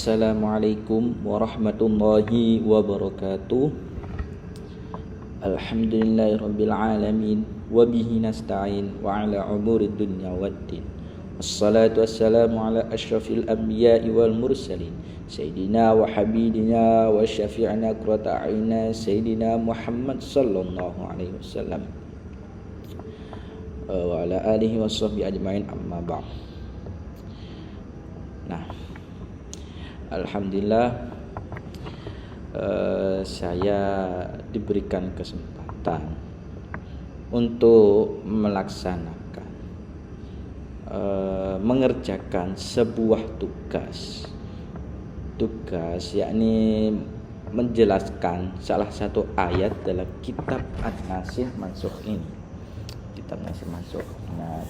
Assalamualaikum warahmatullahi wabarakatuh. Alhamdulillahirabbil alamin wa bihi nasta'in wa ala umuri dunya waddin. Wassalatu wassalamu ala asyrafil anbiya'i wal mursalin sayyidina wa habibina wa syafi'ina qurrata a'yunina sayyidina Muhammad sallallahu alaihi wasallam wa ala alihi washabbihi ajmain, amma ba'd. Nah, alhamdulillah saya diberikan kesempatan untuk melaksanakan mengerjakan sebuah tugas yakni menjelaskan salah satu ayat dalam kitab An-Nasikh Mansukh ini. Kitab Nasikh Mansukh. Nah,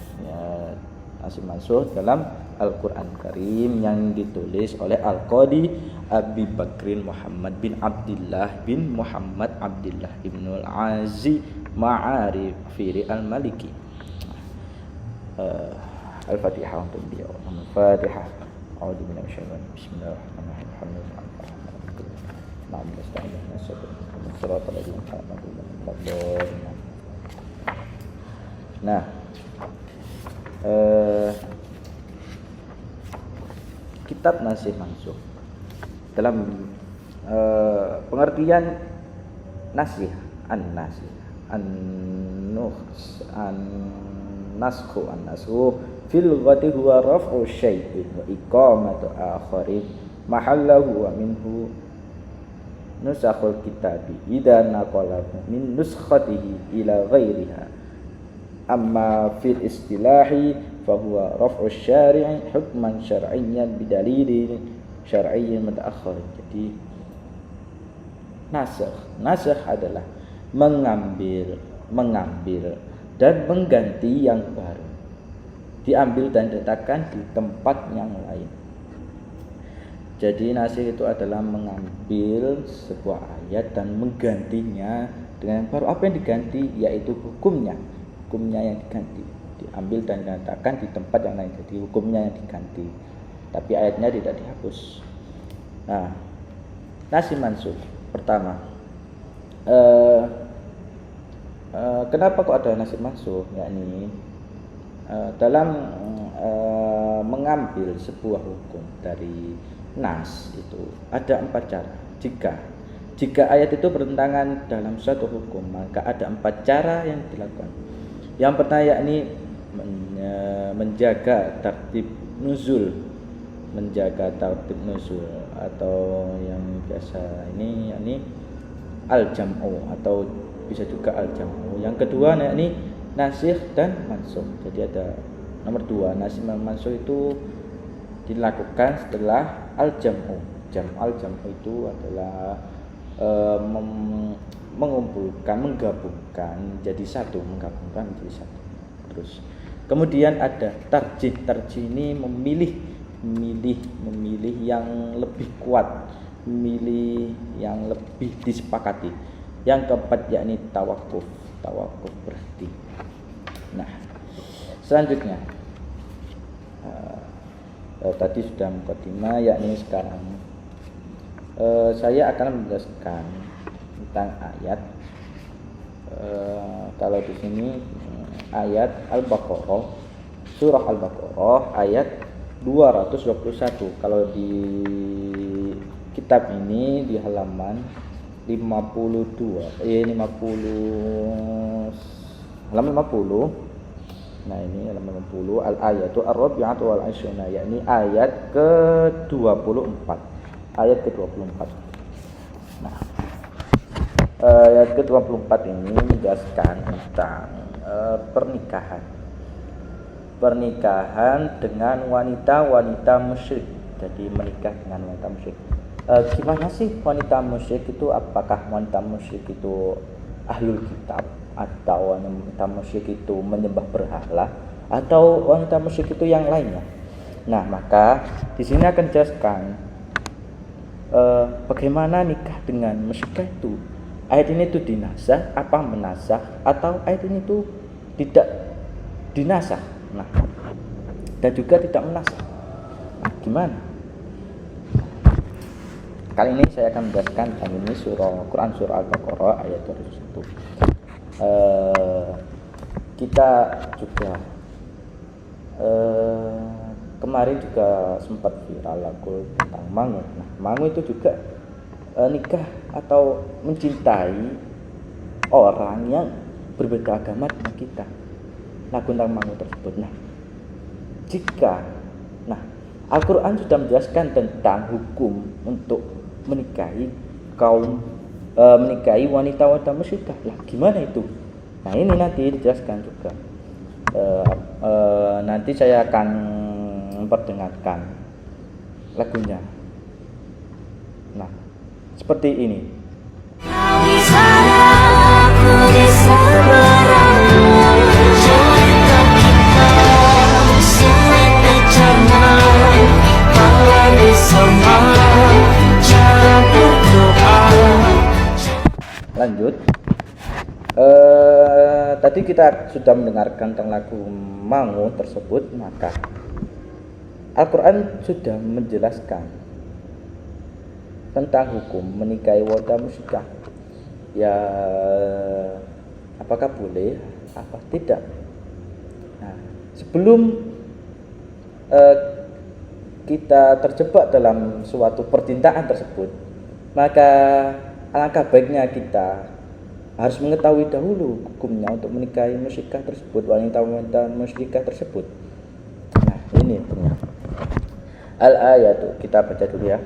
Nasikh Mansukh dalam Al-Quran Karim yang ditulis oleh Al-Qadi Abi Bakrin Muhammad bin Abdullah bin Muhammad Abdullah Ibnul Aziz Ma'arifiri Al-Maliki. Al-Fatihah untuk beliau. Al-Fatihah. A'udzu billahi minasyaitonir rajim. Bismillahirrahmanirrahim. Nah, kitab Nasikh Mansukh dalam pengertian nasikh, an-nasikh, an-naskhu fil ghati huwa raf'u syai'in wa iqamatu akharin mahallahu wa minhu nusakhul kitabi idza naqalahu min nuskhatihi ila ghairiha. Amma fil istilahi fahuwa raf'u syari'i hukman syar'iyyan bidalilin syar'iyyin mutaakhir. Jadi nasikh adalah mengambil dan mengganti yang baru, diambil dan diletakkan di tempat yang lain. Jadi nasikh itu adalah mengambil sebuah ayat dan menggantinya dengan yang baru. Apa yang diganti? Yaitu hukumnya yang diganti, diambil dan diletakkan di tempat yang lain. Jadi hukumnya yang diganti, tapi ayatnya tidak dihapus. Nah, Nasikh Mansukh pertama, kenapa kok ada Nasikh Mansukh? Yakni dalam mengambil sebuah hukum dari nas itu ada 4 cara. Jika ayat itu bertentangan dalam suatu hukum, maka ada 4 cara yang dilakukan. Yang pertama yakni menjaga tertib nuzul, atau yang biasa ini yakni al-jam'u atau bisa juga al-jam'u. Yang kedua yakni nasikh dan mansukh. Jadi ada nomor 2, nasikh dan mansukh itu dilakukan setelah al-jam'u. Al-jam'u itu adalah menggabungkan menjadi satu. Terus kemudian ada tarjih. Tarjih ini memilih yang lebih kuat, memilih yang lebih disepakati. Yang keempat yakni tawakuf berhenti. Nah, selanjutnya tadi sudah mukadimah, yakni sekarang saya akan menjelaskan tentang ayat. Kalau di sini ayat Al-Baqarah, surah Al-Baqarah ayat 221. Kalau di kitab ini di halaman halaman 50. Nah, ini halaman 50, al-ayatu ar-rabi'atu wal 'ishruna, yakni ayat ke-24. Ayat ke-24. Nah, ayat ke-24 ini menjelaskan tentang pernikahan dengan wanita musyrik. Jadi menikah dengan wanita musyrik. Gimana sih wanita musyrik itu? Apakah wanita musyrik itu ahlul kitab, atau wanita musyrik itu menyembah berhala, atau wanita musyrik itu yang lainnya? Nah, maka di sini akan dijelaskan bagaimana nikah dengan musyrikah itu. Ayat ini itu dinasah, apa menasah, atau ayat ini itu tidak dinasah. Nah, dan juga tidak menasah. Nah, gimana? Kali ini saya akan menjelaskan tentang ini Quran surah Al-Baqarah ayat 21. Kita juga kemarin juga sempat viral lagu tentang mangu. Nah, mangu itu juga nikah atau mencintai orang yang berbeda agama dengan kita. Lagu tentang mangu tersebut. Al-Quran sudah menjelaskan tentang hukum untuk menikahi menikahi wanita musyrikah. Lah, gimana itu? Nah, ini nanti dijelaskan juga. Nanti saya akan memperdengarkan lagunya. Nah, seperti ini. Lanjut. Tadi kita sudah mendengarkan tentang lagu mangu tersebut, maka Al-Quran sudah menjelaskan tentang hukum menikahi wanita musyrikah. Ya, apakah boleh, apa tidak? Nah, sebelum kita terjebak dalam suatu percintaan tersebut, maka alangkah baiknya kita harus mengetahui dahulu hukumnya untuk menikahi musyrikah tersebut, wanita musyrikah tersebut. Nah, ini ternyata al-ayatu, kita baca dulu ya.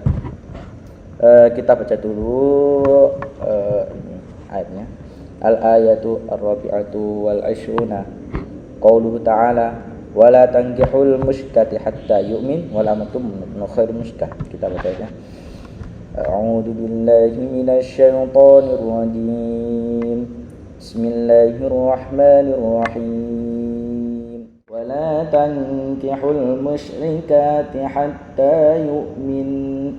Kita baca dulu ini ayatnya. Al-ayatu ar-rabi'atu wal 'ishruna. Qauluhu ta'ala wala tankihul musyrikati hatta yu'min wala amatum min khairil musyrikah. Kita baca ya. A'udzu billahi minasy syaithanir rajim. Bismillahirrahmanirrahim. Wala tankihul musyrikati hatta yu'min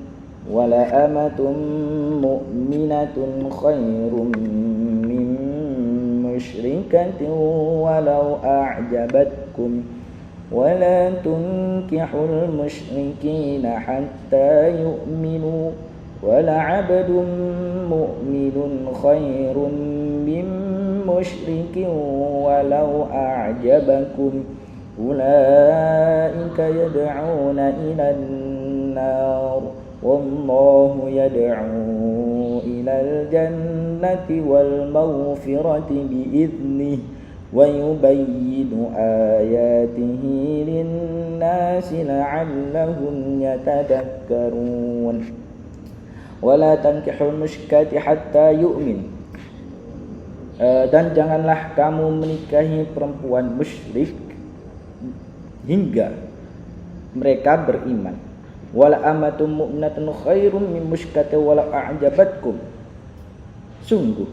wala amatum mu'minatun khairum min musyrikatin walau a'jabatkum wala tunkihul musyrikina hatta yu'minu wala 'abdun mu'minun khairum min musyrikin walau a'jabakum ulaika yad'una ilan nar wallahu yad'u ilal jannati wal maghfirati bi'idnihi wa yubayyinu ayatihi lin-nasi la'allahum yatadakkarun. Wala tankihul musyrikati hatta yu'min. Dan janganlah kamu menikahi perempuan musyrik hingga mereka beriman. Wala amatum mu'minatun khairum min musyrikatin wala a'jabatkum. Sungguh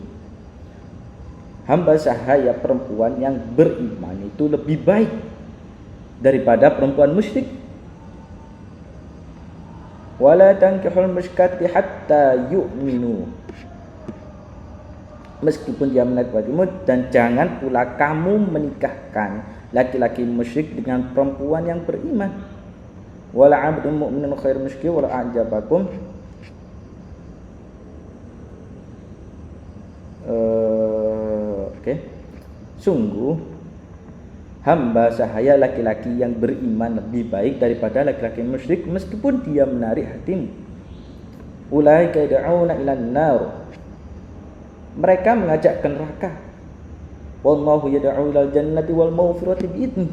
hamba sahaya perempuan yang beriman itu lebih baik daripada perempuan musyrik. Wala tankihul musyrikati hatta yu'minu. Meskipun dia menikahmu, dan jangan pula kamu menikahkan laki-laki musyrik dengan perempuan yang beriman. Wala 'abdun mu'minun khairum min musyrikin wala a'jabakum. Sungguh hamba sahaya laki-laki yang beriman lebih baik daripada laki-laki musyrik meskipun dia menarik hatimu. Ulaika yad'una ilan nar. Mereka mengajak ke neraka. Wallahu yad'u ilal jannati wal maghfirati bi'idni.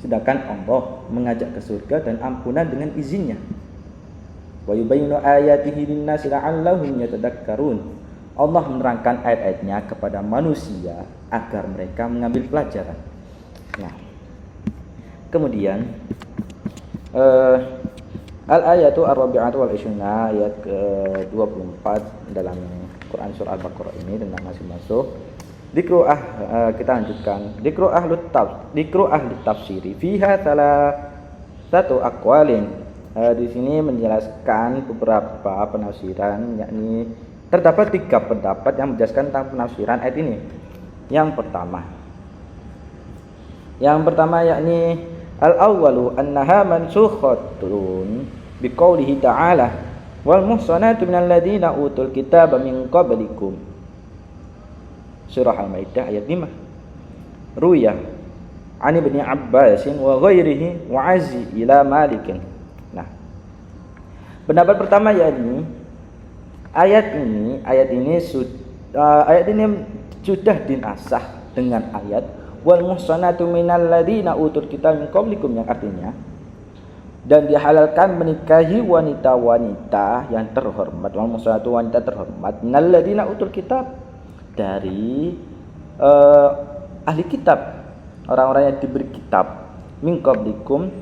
Sedangkan Allah mengajak ke surga dan ampunan dengan izinnya. Wa yubayyinu ayatihi lin-nasi la'allahum yatadakkarun. Allah menerangkan ayat-ayatnya kepada manusia agar mereka mengambil pelajaran. Nah, kemudian al-ayatu ar-rabi'atu wal 'ishruna ayat ke-24 dalam Quran surah Al-Baqarah ini tentang masuk kita lanjutkan. Dikru ahli tafsiri fiha salah satu aqwalin. Di sini menjelaskan beberapa penafsiran, yakni terdapat 3 pendapat yang menjelaskan tentang penafsiran ayat ini. Yang pertama yakni al-awwalu annaha mansukhatun biqaulihi ta'ala. Wal muhsanatu minal ladzina utul kitaba min qablikum. Surah Al-Maidah ayat 5. Ruya an Ibnu Abbas wa ghairihi wa azi ila Malikin. Nah, pendapat pertama yakni ayat ini sudah dinasah dengan ayat wal muhsanatu minal ladzina utul kitaba min qablikum, yang artinya dan dihalalkan menikahi wanita-wanita yang terhormat, wal muhsanatu wanita terhormat minal ladzina utul kitab, dari ahli kitab, orang-orang yang diberi kitab, min qablikum,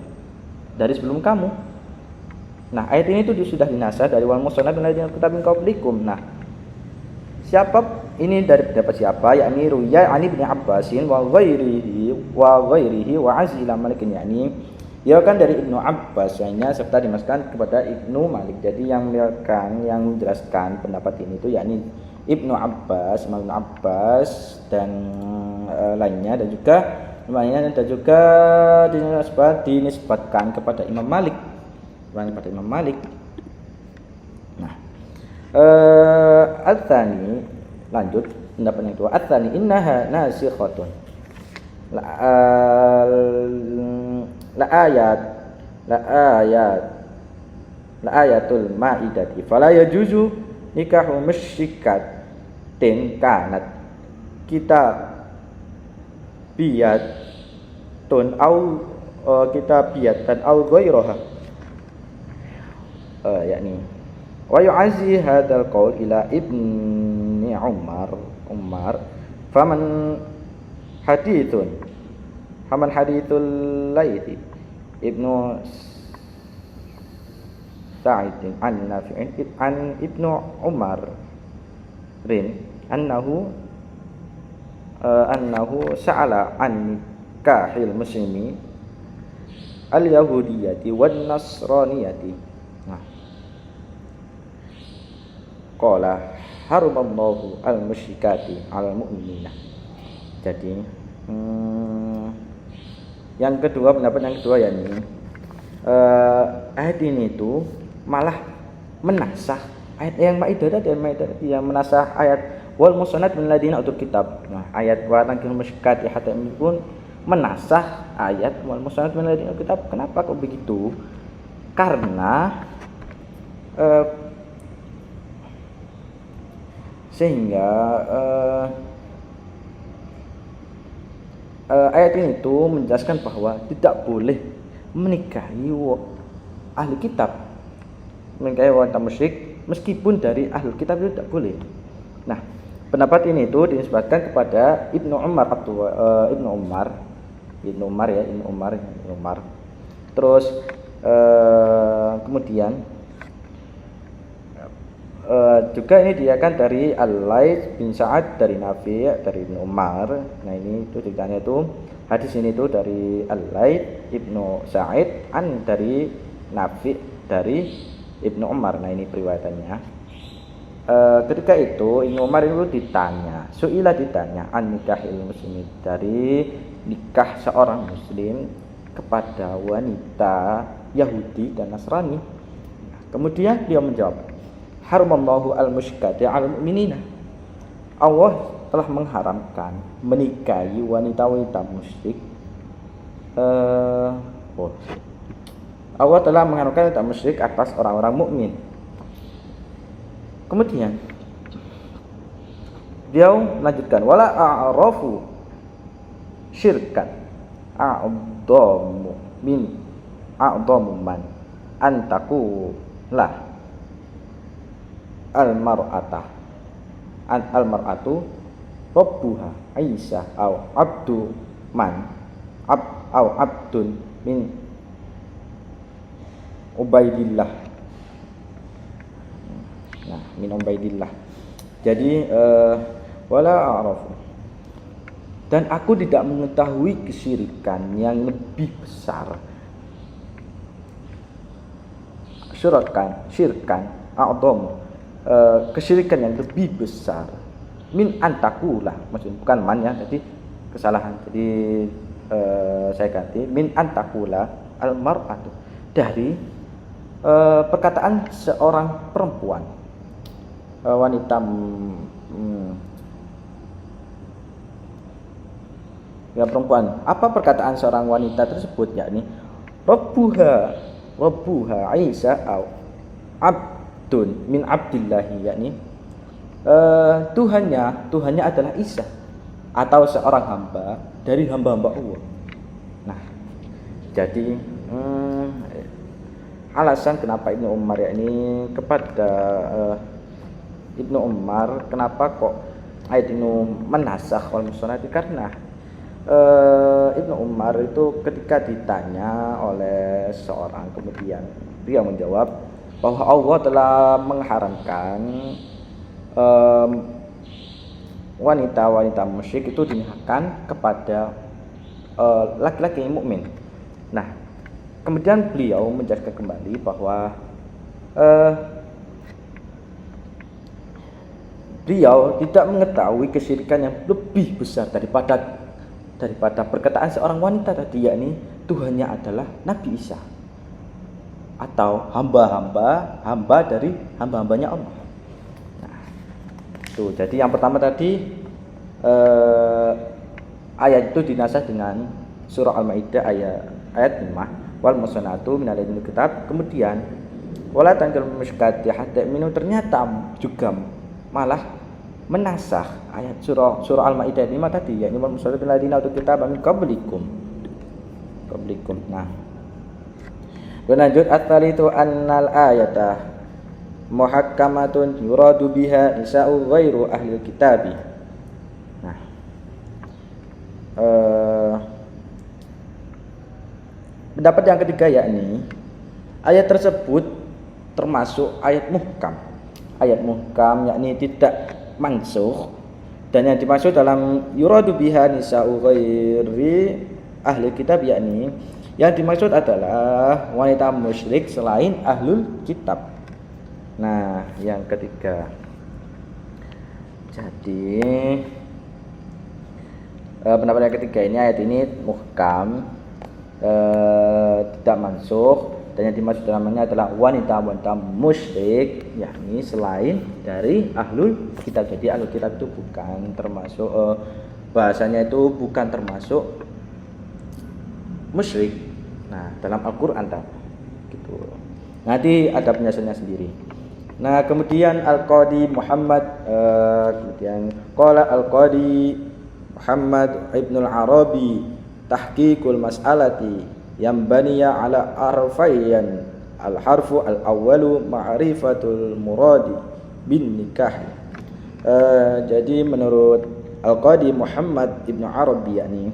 dari sebelum kamu. Nah, ayat ini tuh sudah dinasah dari wal muhsanatu minal ladzina utul kitab min qablikum. Nah, siapa ini, dari pendapat siapa? Yakni ruya ani bin Abbasin wa ghairihi wa azila Malikin, yakni ya kan dari Ibnu Abbas hanya serta dimasukkan kepada Ibnu Malik. Jadi yang menjelaskan pendapat ini itu yakni Ibnu Abbas, Ibnu Abbas dan lainnya, dan juga dinisbatkan kepada Imam Malik. Nah, Al-Thani, lanjut pendapat yang kedua, Al-Thani innaha nasikhatun la ayatul maidati fala yajuzu nikahu musyrikatin kanat kitabiyatun au kitabiyatan au ghairaha, yakni wa yu'azzi hadzal qaul ila ibni Umar faman hadithul Laitsi Ibnu Sa'id an Nafi'in an Ibnu Umar annahu sa'ala an nikahil muslimi al-yahudiyyati wan nasraniyati. Nah, qala haramallahu al-musyrikati al-mu'minina. Jadi yang kedua, pendapat yang kedua yakni ayat ini itu malah menasah ayat yang Maidah tadi, yang menasah ayat wal muhsanat minal ladzina utul kitab. Nah, ayat wa tankihul musyrikati hatta pun menasah ayat wal muhsanat minal ladzina utul kitab. Kenapa kok begitu? Karena sehingga ayat ini tuh menjelaskan bahwa tidak boleh menikahi ahli kitab, menikahi wanita musyrik meskipun dari ahli kitab itu tidak boleh. Nah, pendapat ini itu dinisbatkan kepada Ibnu Umar. Terus kemudian juga ini diakan dari Al-Laits bin Sa'ad, dari Nafi', dari Ibnu Umar. Nah, ini itu ceritanya itu hadis ini itu dari Al-Laits Ibnu Sa'id dari Nafi' dari Ibnu Umar. Nah, ini periwayatannya. Ketika itu Ibnu Umar itu ditanya an nikahil muslim, dari nikah seorang muslim kepada wanita Yahudi dan Nasrani. Kemudian dia menjawab, haramallahu al-musyrikati 'alal mu'minina. Allah telah mengharamkan menikahi wanita-wanita musyrik. Allah telah mengharamkan wanita musyrik atas orang-orang mukmin. Kemudian dia melanjutkan wala a'rafu syirkan a'dhamu man antaku lah al-mar'atu rabbuha Aisyah au abdun min Ubaidillah. Nah, min Ubaidillah. Jadi wala a'rafu, dan aku tidak mengetahui kesyirikan yang lebih besar, syirkan a'dham, kesyirikan yang lebih besar min antakulah, maksudnya bukan man ya, jadi kesalahan, jadi saya ganti min antakula al-mar'atu, dari perkataan seorang perempuan, wanita, ya perempuan. Apa perkataan seorang wanita tersebut, yakni Rabbuha Isa au abdun min abdillahi, yakni Tuhannya adalah Isa atau seorang hamba dari hamba-hamba Allah. Nah, jadi alasan kenapa Ibnu Umar yakni kepada Ibnu Umar kenapa kok ayat ini menasakh wal musannati, karena Ibnu Umar itu ketika ditanya oleh seorang, kemudian dia menjawab bahwa Allah telah mengharamkan wanita-wanita musyrik itu dinikahkan kepada laki-laki yang mukmin. Nah, kemudian beliau menjelaskan kembali bahwa beliau tidak mengetahui kesyirikan yang lebih besar daripada perkataan seorang wanita tadi, yakni Tuhannya adalah Nabi Isa atau hamba dari hamba-hambanya Allah. Nah, itu jadi yang pertama tadi ayat itu dinasah dengan surah Al-Maidah ayat 5, wal musannatu minal ladina kitab. Kemudian wala tankil musyrikat hatta minu, ternyata juga malah menasah ayat surah Al-Maidah 5 tadi, yakni wal musannatu minal ladina utul kitab min qablikum. Nah, lanjut at-talitu annal ayata muhakkamatun yuradu biha nisa'u ghairu ahli kitabi. Nah, pendapat yang ketiga yakni ayat tersebut termasuk ayat muhkam. Ayat muhkam yakni tidak mansukh, dan yang dimaksud dalam yuradu biha nisa'u ghairi ahli kitab yakni yang dimaksud adalah wanita musyrik selain ahlul kitab. Nah, yang ketiga, jadi pendapat yang ketiga ini ayat ini muhkam, tidak mansukh, dan yang dimaksud dalamnya adalah wanita musyrik, yakni selain dari ahlul kitab. Jadi ahlul kitab itu bukan termasuk bahasanya itu bukan termasuk musyrik. Nah, dalam Al-Qur'an gitu. Nanti ada penjelasannya sendiri. Nah, kemudian Al-Qadi Muhammad kemudian qala Al-Qadi Muhammad Ibnul Arabi tahqiqul mas'alati yang baniya ala arfayan al-harfu al-awwalu ma'rifatul muradi bin nikah. Jadi menurut Al-Qadi Muhammad Ibnu Arabi yakni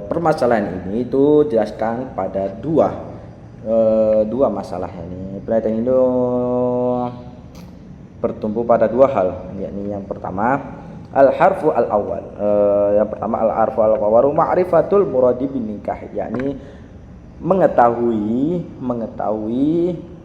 permasalahan ini itu jelaskan pada dua masalah ini. Penelitian itu bertumpu pada dua hal, yakni yang pertama al-harfu al-awwal, yang pertama al-harfu al-awwal ma'rifatul muradi bin nikah, yakni mengetahui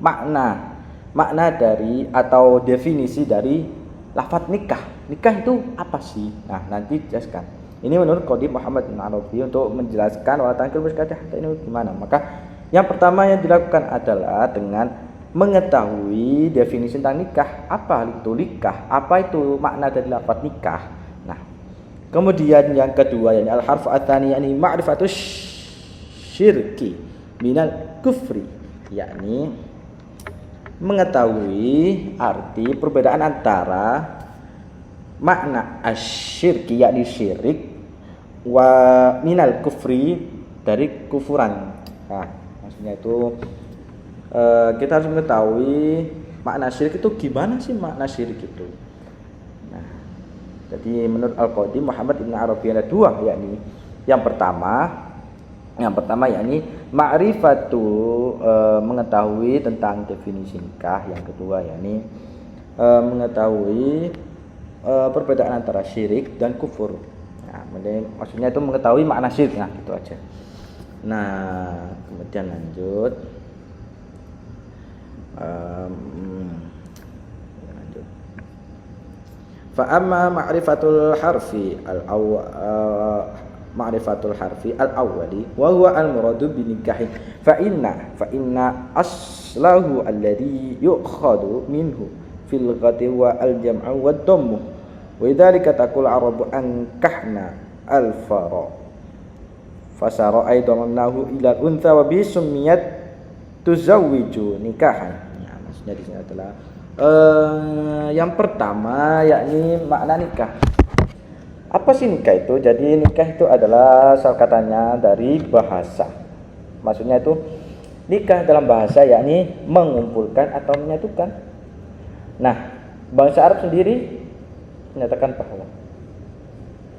makna dari atau definisi dari lafaz nikah. Nikah itu apa sih? Nah, nanti jelaskan. Ini menurut Qadi Muhammad bin Arabi untuk menjelaskan wala tankil musyrikat ini gimana. Maka yang pertama yang dilakukan adalah dengan mengetahui definisi tentang nikah. Apa itu nikah? Apa itu makna dari lafaz nikah? Nah, kemudian yang kedua yakni al-harfu ats-tsani yakni ma'rifatus syirki minal kufri, yakni mengetahui arti perbedaan antara makna asyirki yakni syirik wa minal kufri dari kufuran. Nah, maksudnya itu kita harus mengetahui makna syirik itu gimana sih makna syirik itu. Nah, jadi menurut Al-Qadi Muhammad Ibn Arabi ada dua, yakni yang pertama yakni ma'rifatu mengetahui tentang definisi nikah. Yang kedua yakni mengetahui perbedaan antara syirik dan kufur. Nah, maksudnya itu mengetahui makna syirik. Nah, gitu aja. Nah, kemudian lanjut. Fa amma ma'rifatul harfi ma'rifatul harfi al-awwali wa huwa al-muradu bi nikahin fa inna aslahu alladhi yu'khadu minhu fil ghati wa al-jam'u wa dhammu wa idzalika taqul arabu ankahna al-fara fasara aidan annahu ila al-untha wa bi summiyat tuzawwiju nikahan. Nah, maksudnya di sini adalah yang pertama yakni makna nikah. Apa sih nikah itu? Jadi nikah itu adalah asal katanya dari bahasa. Maksudnya itu nikah dalam bahasa yakni mengumpulkan atau menyatukan. Nah, bangsa Arab sendiri menyatakan bahwa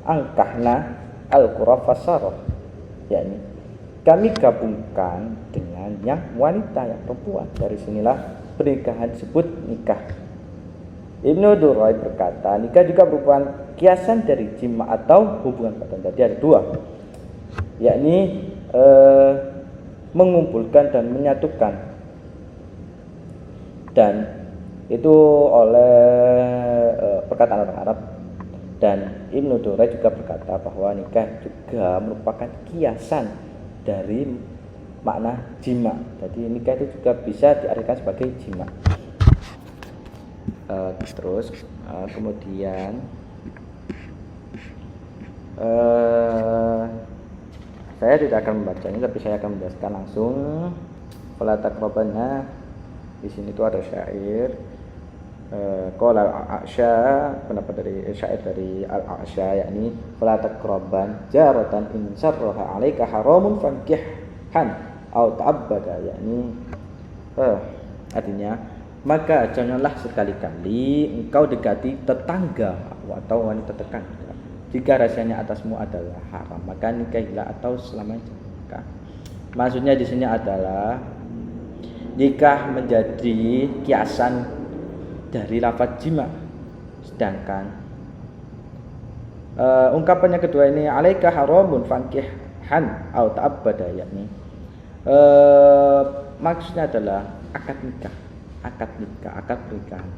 angkahna al-qura fasara, yakni kami gabungkan dengan yang wanita, yang perempuan. Dari sinilah pernikahan disebut nikah. Ibnu Durai berkata, nikah juga merupakan kiasan dari jima atau hubungan badan. Jadi ada dua, yakni mengumpulkan dan menyatukan. Dan itu oleh perkataan orang Arab. Dan Ibnu Durai juga berkata bahwa nikah juga merupakan kiasan dari makna jima. Jadi nikah itu juga bisa diartikan sebagai jima. Terus kemudian saya tidak akan membacanya, tapi saya akan menjelaskan langsung. Fala taqrabanna, di sini itu ada syair qala al-A'sha, pendapat dari syair dari al-A'sha, yakni fala taqraban jaratan in sarraha 'alaika haramun fankihan au ta'abbada, yakni artinya maka janganlah sekali-kali engkau dekati tetangga atau wanita tetangga jika rasanya atasmu adalah haram, maka nikahilah atau selamanya. Maksudnya di sini adalah nikah menjadi kiasan dari lafaz jima. Sedangkan ungkapan yang kedua ini alaika haramun fankihan au ta'abbada, yakni maksudnya adalah akad pernikahan.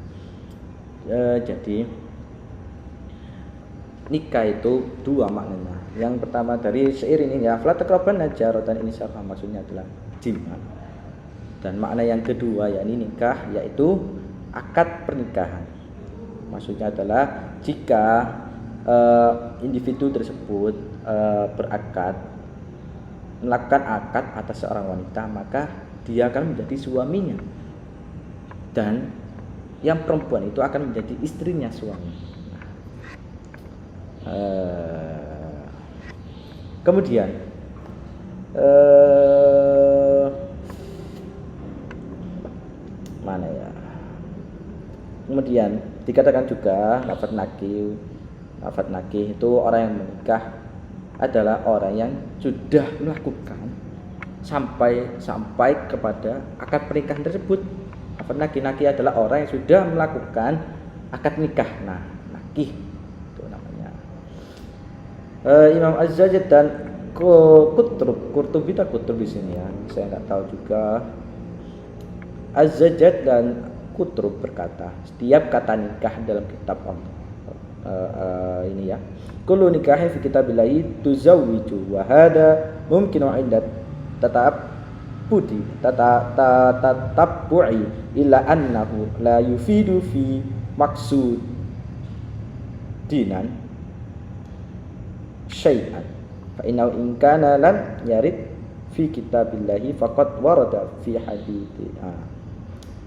Jadi nikah itu dua maknanya. Yang pertama dari syair ini ya, fala taqraban najaratan, ini syarah, maksudnya adalah jima. Dan makna yang kedua yakni nikah, yaitu akad pernikahan. Maksudnya adalah jika individu tersebut berakad, melakukan akad atas seorang wanita, maka dia akan menjadi suaminya. Dan yang perempuan itu akan menjadi istrinya suami. Kemudian mana ya? Kemudian dikatakan juga lafaz nakih itu orang yang menikah adalah orang yang sudah melakukan sampai kepada akad pernikahan tersebut. Nakih adalah orang yang sudah melakukan akad nikah. Nah, nakih itu namanya. Imam Az-Zajjaj dan Qurtubi di sini ya. Saya nggak tahu juga. Az-Zajjaj dan Qurtubi berkata, setiap kata nikah dalam kitab Allah ini ya. Kullu nikahin fi kitabillahi tuzawwiju wa hada mumkinu 'inda tatabbu'i illa annahu la yufidu fi maksud dinan syai'an fa innahu in kana lam yarid fi kitabillahi faqad warada fi hadithi.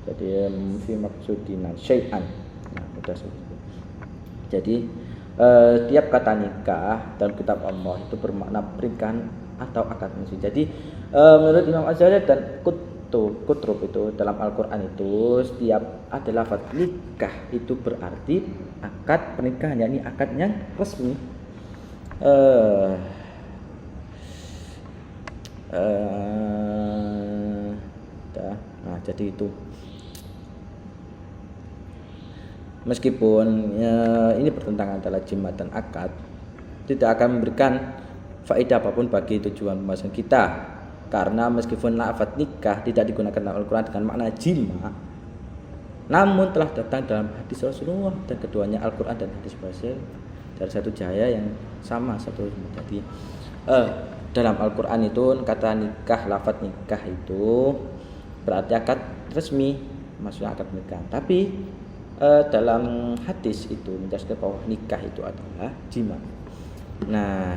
Jadi fi maksud dinan syai'an. Nah, mudah sekali. Jadi tiap kata nikah dalam kitab Allah itu bermakna pernikahan atau akad musik. Jadi menurut Imam Az-Zahiri dan Qurtubi itu dalam Al-Quran itu setiap ada lafaz nikah itu berarti akad pernikahan, yakni akad yang resmi. Nah, jadi itu meskipun ini bertentangan antara jima dan akad, tidak akan memberikan faedah apapun bagi tujuan pembahasan kita, karena meskipun lafaz nikah tidak digunakan dalam Al-Quran dengan makna jima, namun telah datang dalam hadis Rasulullah, dan keduanya Al-Quran dan hadis berhasil dari satu cahaya yang sama satu. Jadi dalam Al-Qur'an itu kata nikah, lafaz nikah itu berarti akad resmi, maksudnya akad nikah. Tapi dalam hadis itu menjelaskan bahwa nikah itu adalah jima. Nah,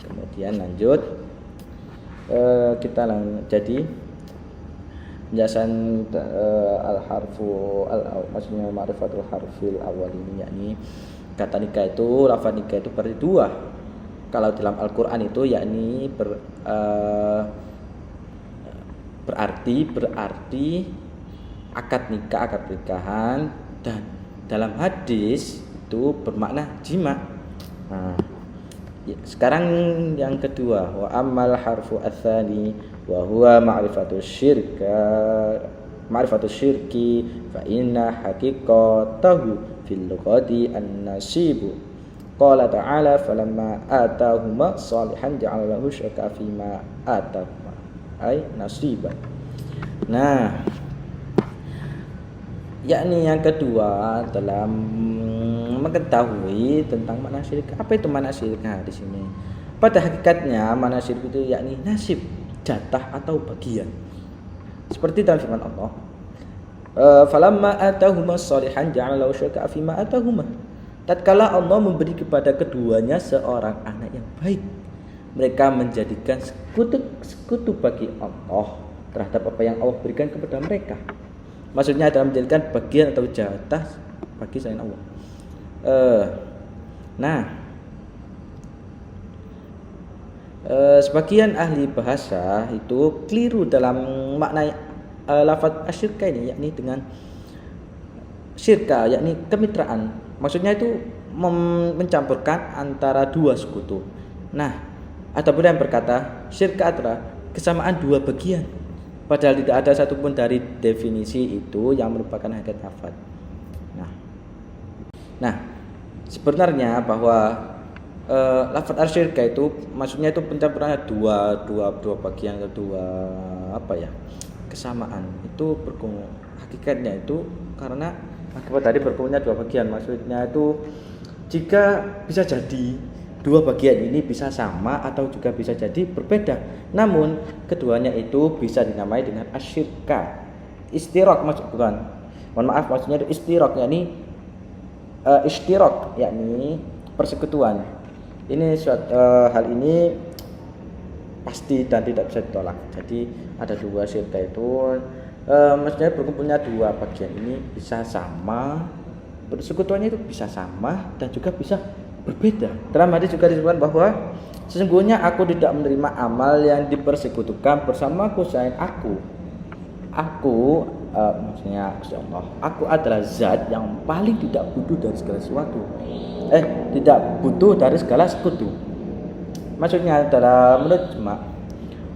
kemudian lanjut jadi penjelasan al-harfu maksudnya ma'rifatul harfil awal ini, yakni kata nikah itu, lafaz nikah itu berarti dua. Kalau dalam Al-Qur'an itu yakni berarti akad nikah, akad pernikahan, dan dalam hadis itu bermakna jima. Nah, sekarang yang kedua, wa ammal harfu atsani wa huwa ma'rifatus syirki fa inna haqiqatahu fil lughati an-nasibu. Qala ta'ala falamma atahuma salihan ja'ala lahu syuraka fima atahuma ay nasiban. Nah, yakni yang kedua dalam mengetahui tentang makna syirik. Apa itu makna syirik? Nah, di sini pada hakikatnya makna syirik itu yakni nasib, jatah atau bagian. Seperti dalam firman Allah, falamma atahuma shalihan ja'ala lahu syuraka fima atahuma. Tatkala Allah memberi kepada keduanya seorang anak yang baik, mereka menjadikan sekutu bagi Allah terhadap apa yang Allah berikan kepada mereka. Maksudnya adalah menjadikan bagian atau jatah bagi selain Allah. Sebagian ahli bahasa itu keliru dalam makna lafaz asyirka ini, yakni dengan syirka, yakni kemitraan. Maksudnya itu mencampurkan antara dua sekutu. Nah, ada pula yang berkata syirka adalah kesamaan dua bagian, padahal tidak ada satupun dari definisi itu yang merupakan hakikat lafaz. Nah, sebenarnya bahwa lafaz asyirka itu maksudnya itu pencampurannya dua bagian atau kesamaan. Itu hakikatnya itu karena akibat tadi berkumpulnya dua bagian. Maksudnya itu jika bisa jadi dua bagian ini bisa sama atau juga bisa jadi berbeda, namun keduanya itu bisa dinamai dengan asyirka. Istirok maksudnya itu istirok, yakni ishtirok, yakni persekutuan. Ini hal ini pasti dan tidak bisa ditolak. Jadi ada dua syirka itu maksudnya berkumpulnya dua bagian ini bisa sama, persekutuannya itu bisa sama dan juga bisa berbeda. Dalam hadis juga disebutkan bahwa sesungguhnya aku tidak menerima amal yang dipersekutukan bersamaku selain aku. Maksudnya Allah, aku adalah zat yang paling tidak butuh dari segala sesuatu. Tidak butuh dari segala sekutu. Maksudnya adalah menurut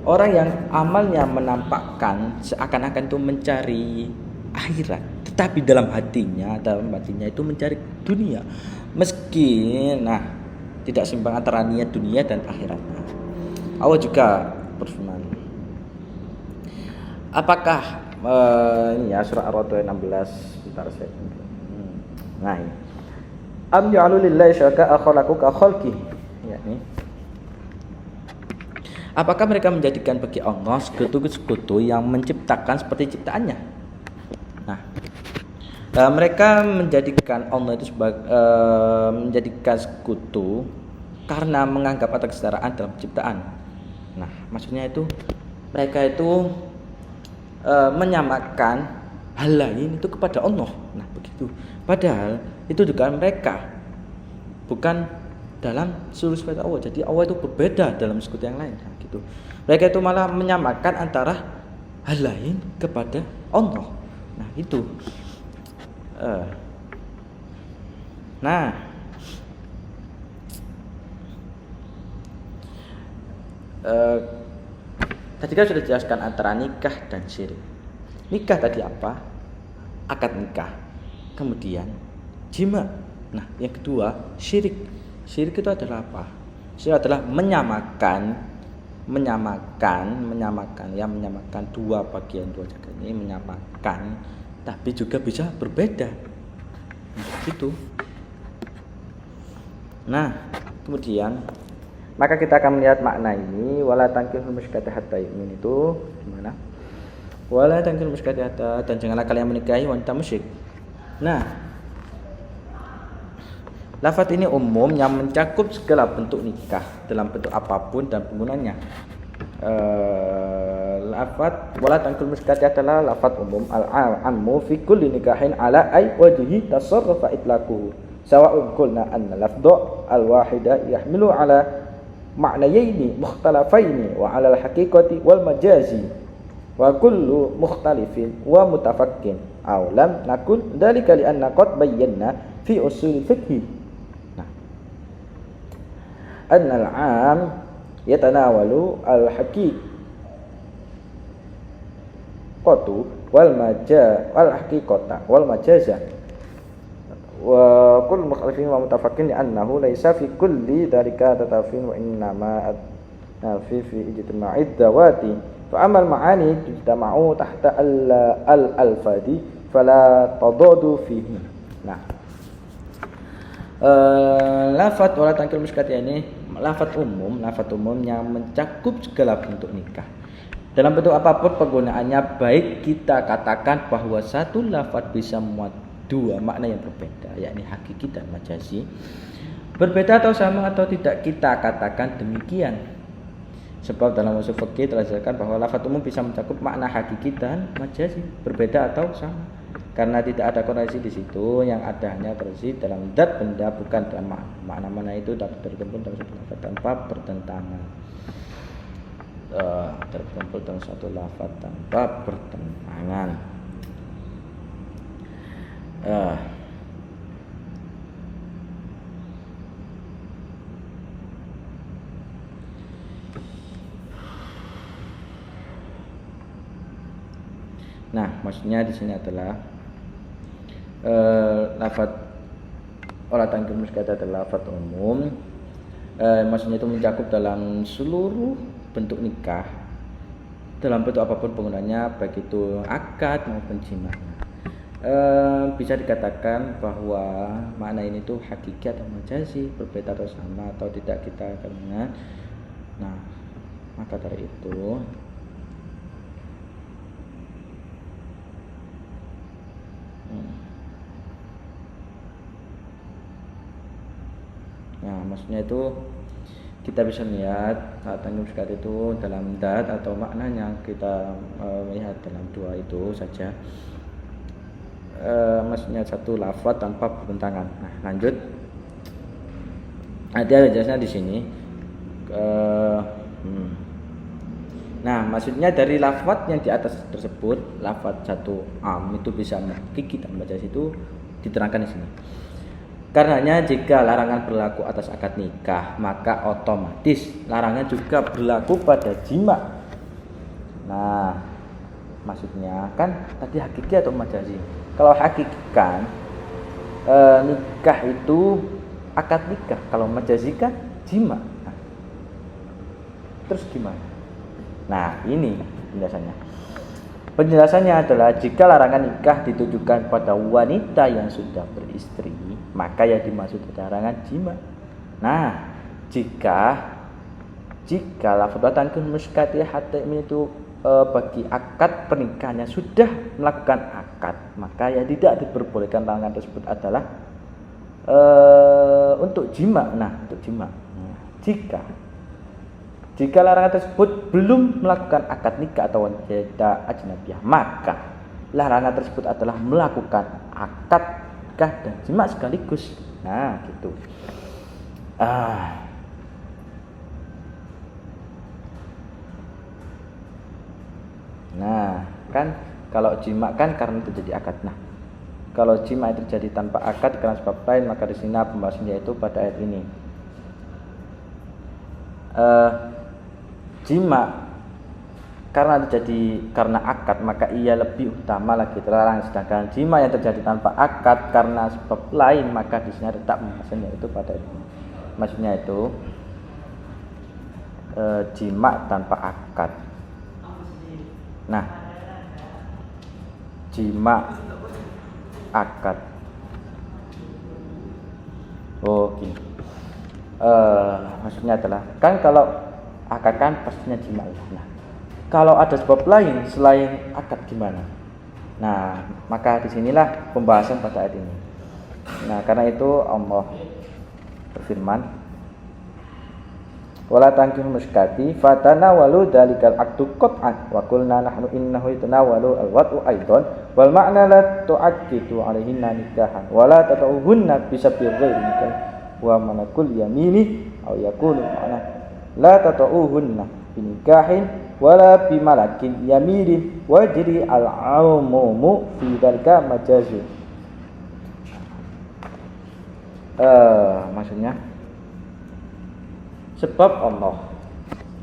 orang yang amalnya menampakkan seakan-akan itu mencari akhirat, tetapi dalam hatinya itu mencari dunia. Meski tidak seimbang antara niat dunia dan akhirat. Allah juga berfirman, apakah surah Ar-Ra'd 16 bentar saya. Ini. Am ja'alu lillahi syuraka khalaqu ka khalqi. Yakni apakah mereka menjadikan bagi Allah sekutu-sekutu yang menciptakan seperti ciptaannya? Mereka menjadikan Allah itu menjadikan sekutu karena menganggap ada kesetaraan dalam penciptaan. Maksudnya itu mereka itu menyamakan hal lain itu kepada Allah. Begitu. Padahal itu juga mereka bukan dalam seluruh sifat Allah. Jadi Allah itu berbeda dalam sekutu yang lain. Gitu. Mereka itu malah menyamakan antara hal lain kepada Allah. Itu. Tadi kan sudah dijelaskan antara nikah dan syirik. Nikah tadi apa? Akad nikah. Kemudian jima. Yang kedua syirik. Syirik itu adalah apa? Syirik adalah menyamakan dua bagian dua jagat ini, menyamakan, tapi juga bisa berbeda. Gitu. Nah, kemudian maka kita akan melihat makna ini wala tankihul musyrikati hatta yu'min itu gimana? Wala tankihul musyrikati hatta, dan janganlah kalian menikahi wanita musyrik. Nah, lafaz ini umum yang mencakup segala bentuk nikah dalam bentuk apapun dan penggunanya. Lafaz wala tankihul musyrikati adalah lafaz umum al-ammu fi kulli nikahin ala ay wajhi tasarrufa itlaquhu. Sawa'un qulna anna lafdhu al-wahida yahmilu ala ma'nayaini mukhtalafaini wa 'ala al-haqiqati wal majazi wa kullu mukhtalifin wa mutafakkin aw lam nakul dzalika li anna qad bayyana fi usul fiqh. Nah, anna al-'am yatanawalu al-haqiqatu wal haqiqata wal majaza wa kullu mukhalifin wa mutafakkin annahu laisa fi kulli dzalika tatafin wa innama fi ijtima'id dawati fa amal ma'ani tujtama'u tahta al-alfadi fala tadadu fihi. Nah, lafaz wala tankihul musyrikati ini lafaz umum yang mencakup segala bentuk nikah dalam bentuk apapun penggunaannya, baik kita katakan bahwa satu lafaz bisa memuat dua makna yang berbeda, yakni hakiki dan majazi. Berbeda atau sama atau tidak kita katakan demikian. Sebab dalam usul fikih telah dijelaskan bahwa lafaz umum bisa mencakup makna hakiki dan majazi, berbeda atau sama. Karena tidak ada koneksi di situ, yang ada hanya koneksi dalam zat benda, bukan dalam makna. Mana itu dapat terkumpul dalam satu lafaz tanpa pertentangan. Terkumpul dalam satu lafaz tanpa pertentangan. Nah, maksudnya di sini adalah lafaz wala tankihul musyrikati adalah lafaz umum. Maksudnya itu mencakup dalam seluruh bentuk nikah dalam bentuk apapun penggunanya, baik itu akad maupun jima'. Bisa dikatakan bahwa makna ini tuh hakiki atau majazi, berbeda atau sama atau tidak kita akan ingat. Nah, maka dari itu nah, maksudnya itu kita bisa melihat tankihul musyrikati itu dalam zat atau maknanya kita melihat dalam dua itu saja. Maksudnya satu lafaz tanpa pertentangan. Nah, lanjut. Ada jelasnya di sini. Nah, maksudnya dari lafaz yang di atas tersebut, lafaz satu am itu bisa hakiki dan majazi itu diterangkan di sini. Karenanya jika larangan berlaku atas akad nikah, maka otomatis larangan juga berlaku pada jima'. Nah, maksudnya kan tadi hakiki atau majazi. Kalau hakiki kan nikah itu akad nikah, kalau majazi kan jima'. Nah, terus gimana? Nah, ini penjelasannya. Penjelasannya adalah jika larangan nikah ditujukan pada wanita yang sudah beristri, maka yang dimaksud larangan jima'. Nah, jika lafaz tankihul musyrikati hatta itu bagi akad pernikahannya sudah melakukan akad, maka ya tidak diperbolehkan larangan tersebut adalah untuk jima'. Nah, untuk jima'. Nah, jika larangan tersebut belum melakukan akad nikah atau wanita ajnabiyah, maka larangan tersebut adalah melakukan akad nikah dan jima' sekaligus. Nah, gitu. Nah, kan kalau jima' kan karena terjadi akad. Nah, kalau jima' itu terjadi tanpa akad karena sebab lain, maka di sini pembahasannya itu pada ayat ini. Jima' karena terjadi karena akad, maka ia lebih utama lagi terlarang. Sedangkan jima' yang terjadi tanpa akad karena sebab lain, maka di sini tetap pembahasannya itu pada ayat ini. Maksudnya itu jima' tanpa akad. Nah, jima' akad. Oh, gini. Maksudnya adalah kan kalau akad kan pastinya jima. Nah, kalau ada sebab lain selain akad gimana? Nah, maka disinilah pembahasan pada ayat ini. Nah, karena itu Allah berfirman, wala tankihul musyriqati fatanawalu dalikal aqdu qat'an wa qulna nahnu innahu yatanawalu alwat'u aidan wal ma'na la tu'akkidu alaihinna nikahan wala tata'uhunna bisabir ghairi nikah wa manakul yamini aw yakunu ma'na la tata'uhunna binikahin wala bimalakin yaminin wajri al-umumu fi dalika majazun. Maksudnya sebab Allah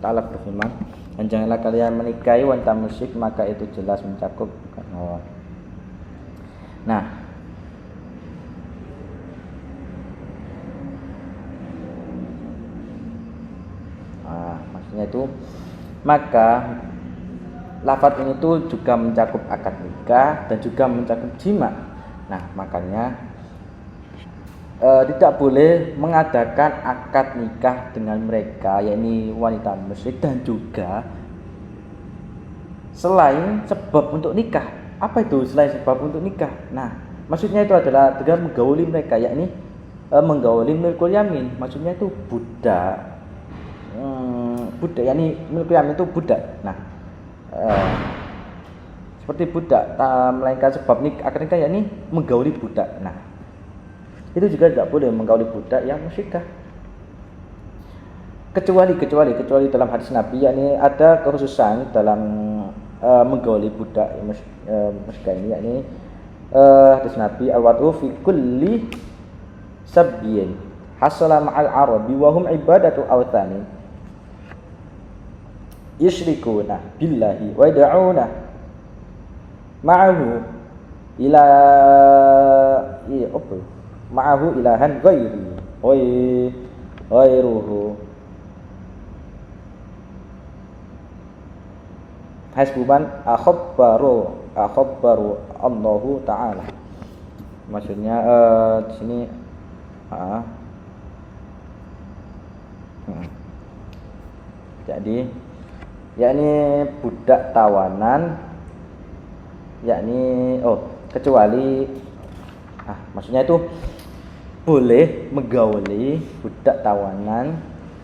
Ta'ala berfirman, dan janganlah kalian menikahi wanita musyrik, maka itu jelas mencakup Allah. Nah, maksudnya itu maka lafaz ini tuh juga mencakup akad nikah dan juga mencakup jima. Nah, makanya tidak boleh mengadakan akad nikah dengan mereka, yakni wanita musyrik, dan juga selain sebab untuk nikah. Apa itu selain sebab untuk nikah? Nah, maksudnya itu adalah dengan menggauli mereka, yakni menggauli milkul yamin. Maksudnya itu budak, yakni milkul yamin itu budak. Nah, seperti budak, melainkan sebab akad nikah yakni menggauli budak. Nah, itu juga tidak boleh menggauli budak yang musyrikah. Kecuali dalam hadis Nabi, yakni ada kekhususan dalam menggauli budak musyrikah ini, yakni hadis Nabi al-watu fi kulli sabyin hasala ma'al arabi wa hum ibadatu awthani yusyrikuna billahi wa yad'una ma'ahu ila ma'ahu ilahan ghairuhu hasbuman akhbaru Allahu Ta'ala. Maksudnya di sini jadi yakni budak tawanan, yakni kecuali maksudnya itu boleh menggauli budak tawanan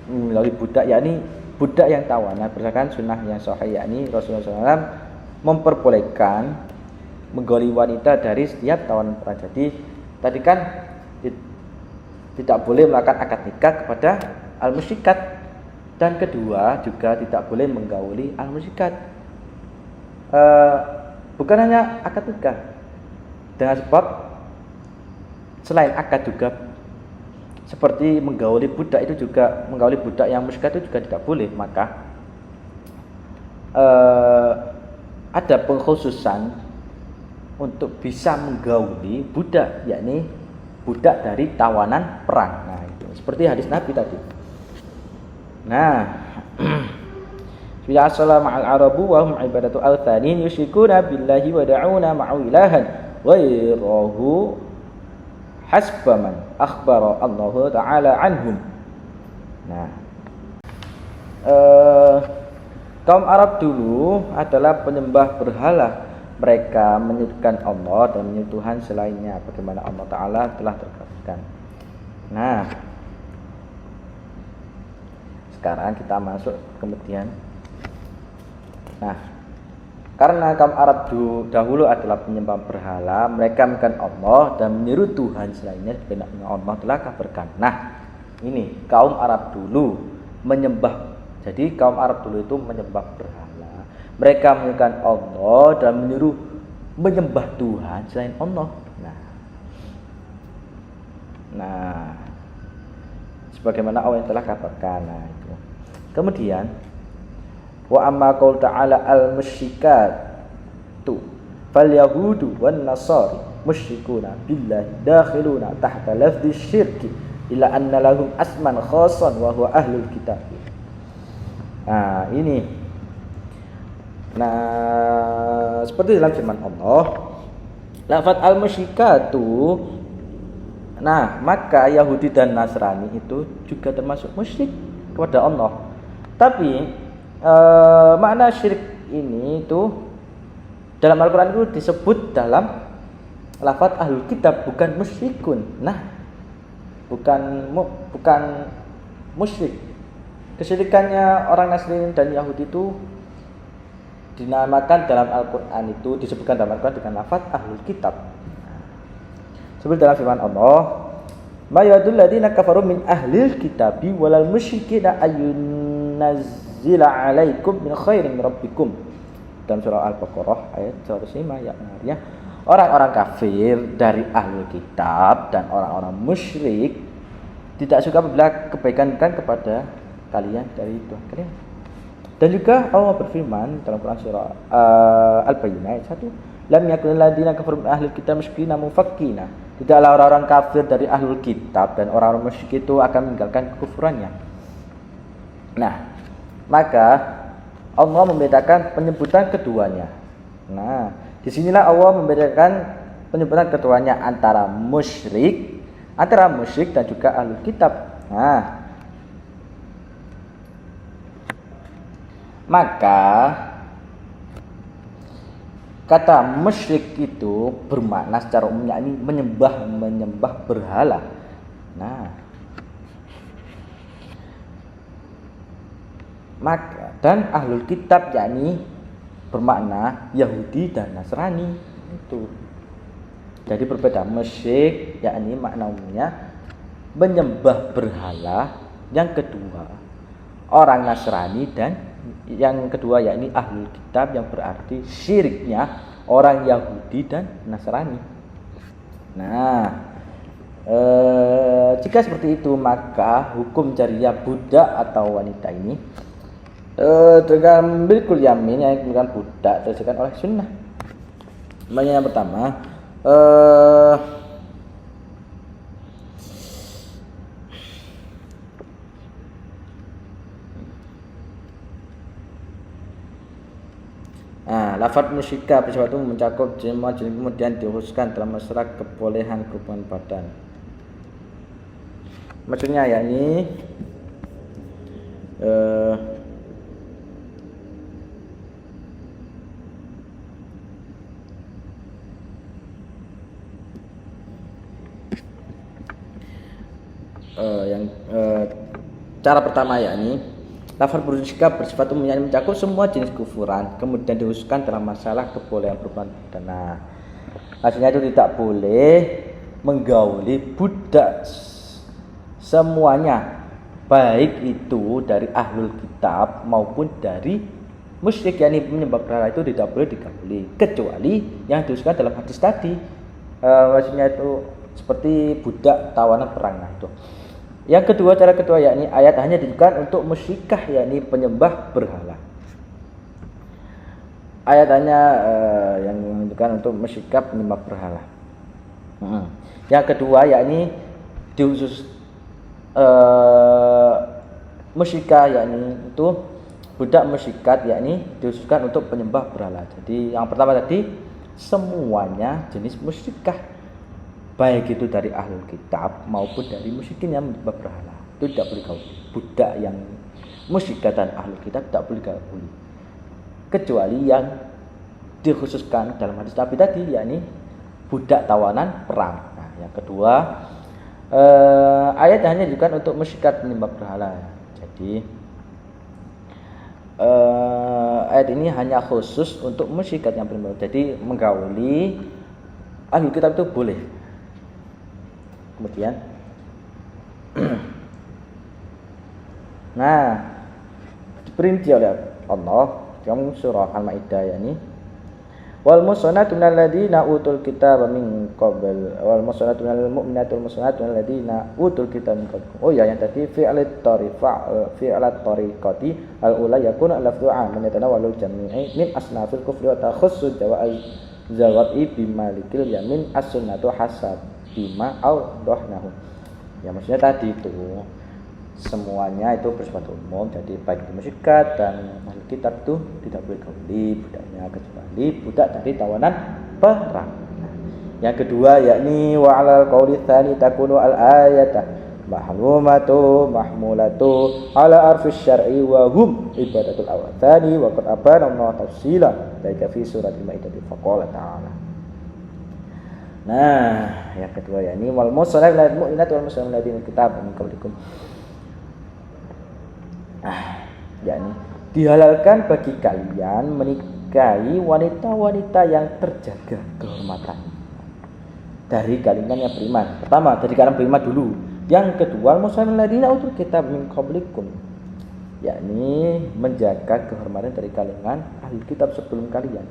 melalui budak, yakni budak yang tawanan berdasarkan sunnah yang sahih, yakni Rasulullah SAW memperbolehkan menggauli wanita dari setiap tawanan perang. Jadi tadi kan tidak boleh melakukan akad nikah kepada al-musyrikat, dan kedua juga tidak boleh menggauli al-musyrikat. Bukan hanya akad nikah, dengan sebab selain akad juga seperti menggauli budak itu juga, menggauli budak yang musyrik itu juga tidak boleh. Maka ada pengkhususan untuk bisa menggauli budak, yakni budak dari tawanan perang. Nah, itu seperti hadis Nabi tadi. Nah, ya assalamu al arabu wa hum ibadatu awthanin yusyrikuna billahi wa da'una ma'u ilahan ghairahu hasbaman akhbara Allah Ta'ala anhum. Nah, kaum Arab dulu adalah penyembah berhala. Mereka menyekutukan Allah dan menyembah Tuhan selainnya, bagaimana Allah Ta'ala telah terkatakan. Nah, sekarang kita masuk kemudian. Nah, karena kaum Arab dahulu adalah penyembah berhala, mereka menyekutukan Allah dan meniru Tuhan selainnya, sebagaimana Allah telah kabarkan. Nah, ini kaum Arab dulu menyembah. Jadi kaum Arab dulu itu menyembah berhala. Mereka menyekutukan Allah dan meniru menyembah Tuhan selain Allah. Nah, sebagaimana Allah yang telah kabarkan. Nah, itu. Kemudian wa amma qaul ta'ala al-musyrikatu fal yahudu wan nasari musyrikuna billahi dakhiluna tahta lafdhi syirki illa anna lahum asman khassan wa huwa ahlul kitab. Nah, ini. Nah, seperti dalam firman Allah, lafaz al-musyrikatu. Nah, maka Yahudi dan Nasrani itu juga termasuk musyrik kepada Allah. Tapi makna syirik ini itu dalam Al-Quran itu disebut dalam lafaz ahlul kitab, bukan musyrikun. Nah, bukan musyrik. Kesyirikannya orang Nasrani dan Yahudi itu dinamakan dalam Al-Quran itu, disebutkan dalam Al-Quran dengan lafaz ahlul kitab. Seperti dalam firman Allah, "Ma yadul ladina kafaru min ahlil kitabi walal musyrikina ayyunazzila 'alaikum min khairin rabbikum." Dalam surah Al-Baqarah ayat 105 yang artinya orang-orang kafir dari ahlul kitab dan orang-orang musyrik tidak suka apabila kebaikan kepada kalian dari Tuhan kalian. Dan juga Allah berfirman dalam Quran surah Al-Bayyinah ayat 1, "Lam yakunil ladina kafaru min ahlil kitab musyrikina mufakkina." Tidaklah orang-orang kafir dari ahlul kitab dan orang-orang musyrik itu akan meninggalkan kekufurannya. Nah, maka Allah membedakan penyebutan keduanya. Nah, disinilah Allah membedakan penyebutan keduanya antara musyrik dan juga ahlul kitab. Nah, maka kata musyrik itu bermakna secara umumnya ini menyembah berhala. Nah, maka dan ahlul kitab yakni bermakna Yahudi dan Nasrani itu. Jadi berbeda. Musyrik yakni makna umumnya menyembah berhala. Yang kedua orang Nasrani, dan yang kedua yakni ahlul kitab yang berarti syiriknya orang Yahudi dan Nasrani. Nah, jika seperti itu maka hukum jariah budak atau wanita ini dengan bilkul yamin yang bukan budak terjadikan oleh sunnah. Yang pertama lafaz musyrikah bersifat umum mencakup semua jenis, kemudian dikhususkan dalam masalah kebolehan hubungan badan. Maksudnya yakni cara pertama yakni lafaz musyrikah bersifat umum yang mencakup semua jenis kufuran, kemudian dikhususkan dalam masalah kebolehan berhubungan badan. Nah, maksudnya itu tidak boleh menggauli budak semuanya, baik itu dari ahlul kitab maupun dari musyrik yakni menyembah berhala, itu tidak boleh digauli kecuali yang dikhususkan dalam hadis tadi. Maksudnya itu seperti budak tawanan perang. Nah, itu. Yang kedua, cara kedua yakni ayat hanya ditujukan untuk musyrikah yakni penyembah berhala. Ayat hanya yang ditujukan untuk musyrikah penyembah berhala. Yang kedua yakni dihusus musyrikah yakni itu budak musyrikat yakni dikhususkan untuk penyembah berhala. Jadi yang pertama tadi semuanya jenis musyrikah, baik itu dari ahlul kitab maupun dari musyrikin yang menyembah berhala, itu tidak boleh gauli. Budak yang musyrikah dan ahlul kitab tidak boleh gauli kecuali yang dikhususkan dalam hadis Nabi tadi yakni budak tawanan perang. Nah, yang kedua ayat hanya ditujukan untuk musyrikat menyembah berhala. Jadi ayat ini hanya khusus untuk musyrikat yang menyembah. Jadi menggauli ahlul kitab itu boleh. Kemudian nah, diperinci oleh Allah dalam surah Al-Maidah yakni wal musanatu minal ladina utul kitaba min qabl wal musanatu minal mu'minati wal musanatu minal ladina utul kitaba min qabl. Oh ya, yang tadi fi'lat tariqati al-ula yakunu lafdhu 'aman yatanawwalu jami'i min asnafil kufri wa takhussu jawa'i bimalikil yamin as-sunnatu hasab bima au-dohnahu. Ya, maksudnya tadi itu semuanya itu bersifat umum, jadi baik itu musyrikat dan ahli kitab itu tidak boleh gauli budaknya kecuali budak dari tawanan perang. Nah, Yang kedua yakni wa 'alal qawli tsani takunu al-ayata mahmulatu ala arfis syar'i wa hum ibadatul awthani wa qad abana Allah tafsila dalika fi surat al-maidah faqala ta'ala. Nah, yang kedua yakni wal musallat lil mu'minat wal muslimin ladina kitab min qablikum. Yakni dihalalkan bagi kalian menikahi wanita-wanita yang terjaga kehormatannya dari kalangan yang beriman. Pertama, dari kalangan beriman dulu. Yang kedua, muslimin ladina utul kitab min qablikum, yakni menjaga kehormatan dari kalangan ahli kitab sebelum kalian.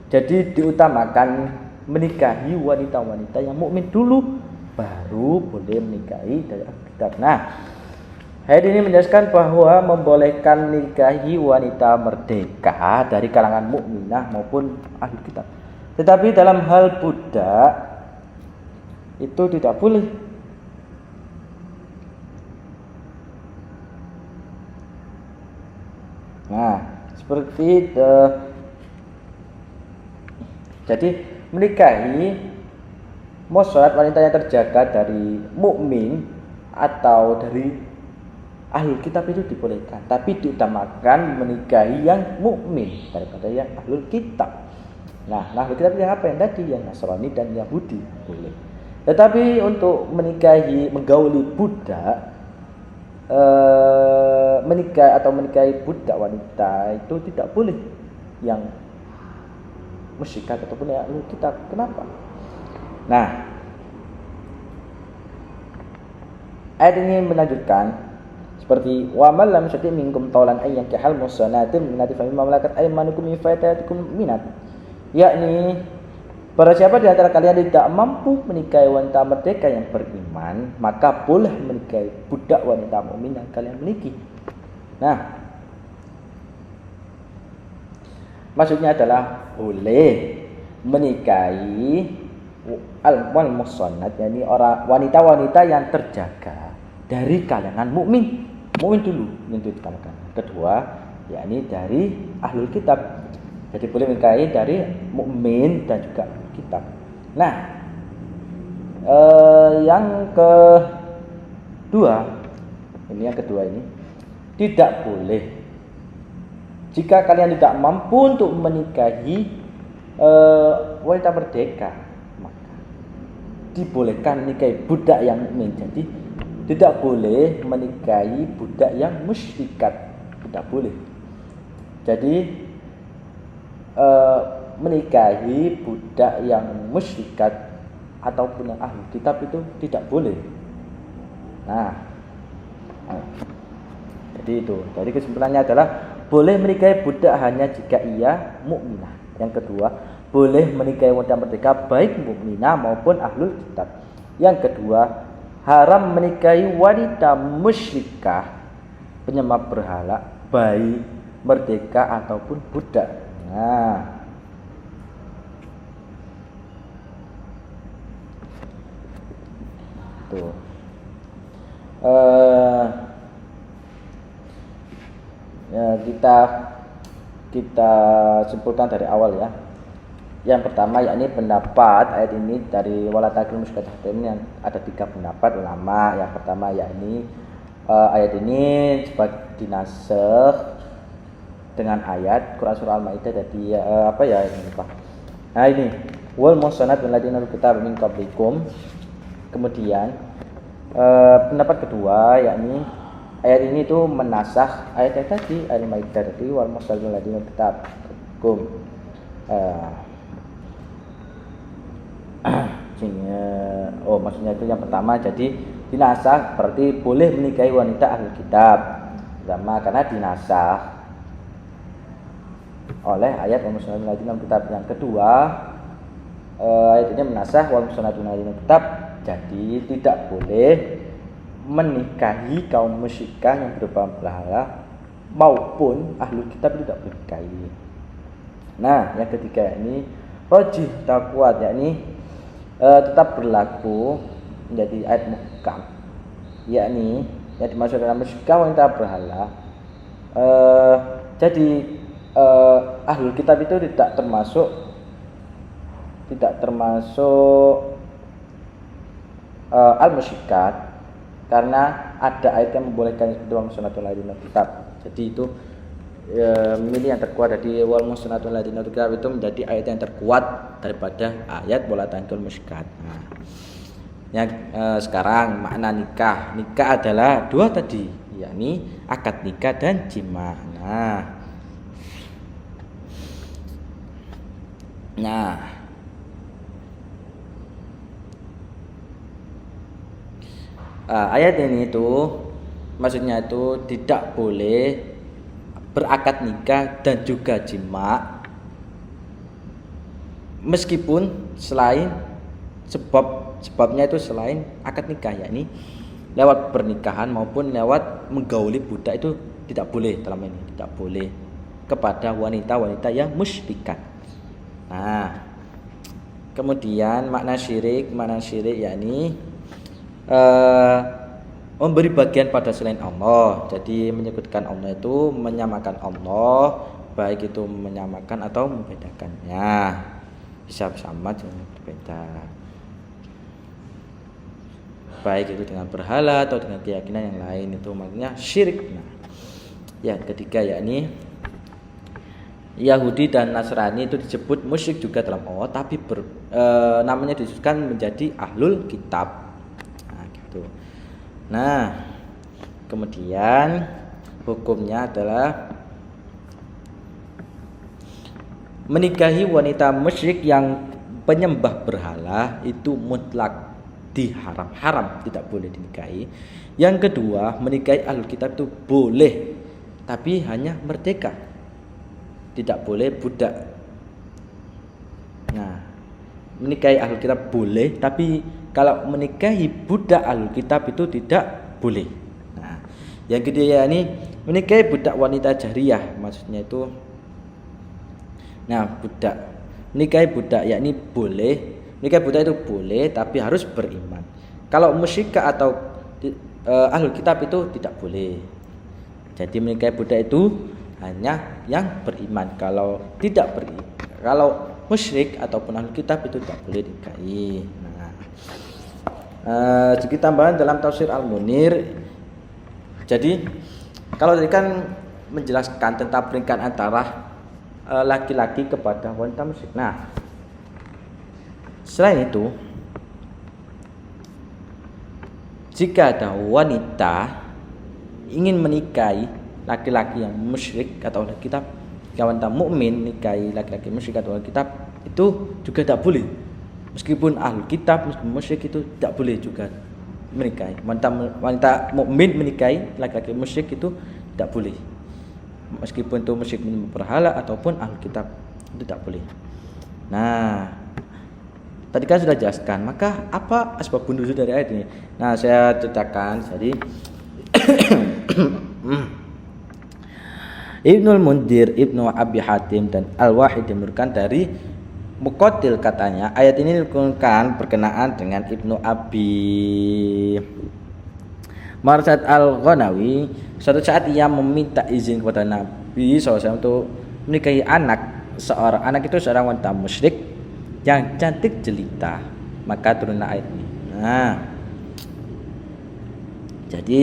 Jadi diutamakan menikahi wanita-wanita yang mukmin dulu, baru boleh menikahi dari ahli kitab. Nah, ayat ini menjelaskan bahwa membolehkan menikahi wanita merdeka dari kalangan mukminah maupun ahli kitab. Tetapi dalam hal budak itu tidak boleh. Nah, seperti jadi menikahi musyarat wanita yang terjaga dari mukmin atau dari ahli kitab itu dibolehkan, tapi diutamakan menikahi yang mukmin daripada yang ahlul kitab. Nah, ahlul kitab yang apa? Yang tadi, yang Nasrani dan Yahudi boleh. Tetapi untuk menikahi, menggauli budak, menikahi budak wanita itu tidak boleh yang musyrikat ataupun yang ahlul kitab. Kenapa? Nah, ayat ini melanjutkan seperti wa man lam yastati minkum tawlan ay yankihal musanatin minati fa mimma malakat aymanukum min fatatikum minat, yakni barang siapa di antara kalian tidak mampu menikahi wanita merdeka yang beriman, maka boleh menikahi budak wanita mukmin yang kalian miliki. Nah, maksudnya adalah boleh menikahi al musannat, yakni orang wanita-wanita yang terjaga dari kalangan mukmin. Mukmin dulu yang diutamakan. Kedua, yakni dari ahlul kitab. Jadi boleh menikahi dari mukmin dan juga kitab. Nah, yang kedua ini tidak boleh jika kalian tidak mampu untuk menikahi wanita merdeka, maka dibolehkan menikahi budak yang mukmin. Jadi tidak boleh menikahi budak yang musyrikat, tidak boleh. Jadi menikahi budak yang musyrikat ataupun yang ahli kitab itu tidak boleh. Nah, jadi itu. Jadi kesimpulannya adalah boleh menikahi budak hanya jika ia mukminah. Yang kedua, boleh menikahi wanita merdeka baik mukminah maupun ahlul kitab. Yang kedua, haram menikahi wanita musyrikah penyembah berhala baik merdeka ataupun budak. Nah, tuh. Ya, kita simpulkan dari awal ya. Yang pertama yakni pendapat ayat ini dari wala takil musyrikin, yang ada 3 pendapat ulama. Yang pertama yakni ayat ini sebagai dinasakh dengan ayat Quran surah Al-Maidah. Jadi apa ya ini Pak? Nah, ini wal muhsanat min ladina kitab min qablikum. Kemudian pendapat kedua yakni ayat ini tuh menasakh ayat yang tadi Al-Maidah tadi wal muhsanat min ladina kitab kum. Maksudnya itu yang pertama, jadi dinasakh berarti boleh menikahi wanita ahli kitab sama karena dinasakh oleh ayat wal muhsanat min ladina kitab. Yang kedua, ayat ini menasakh wal muhsanat min ladina kitab, jadi tidak boleh menikahi kaum musyrikah yang berupa berhala maupun ahli kitab tidak boleh menikahi. Nah, yang ketiga ini rajih tak kuat, yakni tetap berlaku menjadi ayat muhkam, yakni yang dimaksud dalam musyrikah wanita berhala. Jadi ahlul kitab itu tidak termasuk tidak termasuk al-musyrikat karena ada ayat yang membolehkan itu wal musnatul ladina kitab. Jadi itu milih yang terkuat dari wal musnatul ladina kitab itu menjadi ayat yang terkuat daripada ayat wala tankul musyrikat. Nah, yang sekarang makna nikah. Nikah adalah dua tadi, yakni akad nikah dan jima. Nah, ayat ini itu maksudnya itu tidak boleh berakad nikah dan juga jima meskipun selain sebabnya itu selain akad nikah, yakni lewat pernikahan maupun lewat menggauli budak itu tidak boleh dalam ini, tidak boleh kepada wanita-wanita yang musyrikat. Nah, kemudian makna syirik yakni memberi bagian pada selain Allah. Jadi menyebutkan Allah itu menyamakan Allah, baik itu menyamakan atau membedakannya, bisa sama dengan berbeda, baik itu dengan berhala atau dengan keyakinan yang lain, itu maknanya syirik. Nah, yang ketiga yakni Yahudi dan Nasrani itu disebut musyrik juga dalam Allah, tapi namanya disebutkan menjadi ahlul kitab. Nah, gitu. Nah, kemudian hukumnya adalah menikahi wanita musyrik yang penyembah berhala itu mutlak haram, tidak boleh dinikahi. Yang kedua, menikahi ahlul kitab itu boleh, tapi hanya merdeka, tidak boleh budak. Nah, menikahi ahlul kitab boleh, tapi kalau menikahi budak ahlul kitab itu tidak boleh. Nah, yang ketiga ini menikahi budak wanita jariyah, maksudnya itu menikahi budak yakni boleh. Nikah budak itu boleh, tapi harus beriman. Kalau musyrikah atau ahlul kitab itu tidak boleh. Jadi menikahi budak itu hanya yang beriman. Kalau musyrik ataupun ahlul kitab itu tidak boleh dinikahi. Sedikit tambahan dalam tafsir Al-Munir. Jadi kalau tadi kan menjelaskan tentang peringkat antara laki-laki kepada wanita musyrik. Nah, selain itu, jika ada wanita ingin menikahi laki-laki yang musyrik atau ahlul kitab, wanita mukmin nikahi laki-laki musyrik atau ahlul kitab itu juga tidak boleh. Meskipun ahlul kitab, meskipun musyrik itu tidak boleh juga menikahi. Wanita mukmin menikahi laki-laki musyrik itu tidak boleh. Meskipun itu musyrik berhala ataupun ahlul kitab itu tidak boleh. Nah, tadi kan sudah jelaskan, maka apa asbabun nuzul dari ayat ini? Nah, saya ceritakan. Jadi Ibnul Mundir, Ibnu Abi Hatim dan Al-Wahid menurunkan dari Muqatil katanya ayat ini diturunkan berkenaan dengan Ibnu Abi Marsad Al-Ghanawi. Suatu saat ia meminta izin kepada Nabi SAW untuk menikahi seorang anak itu seorang wanita musyrik yang cantik jelita, maka turunlah ayat ini. Nah, jadi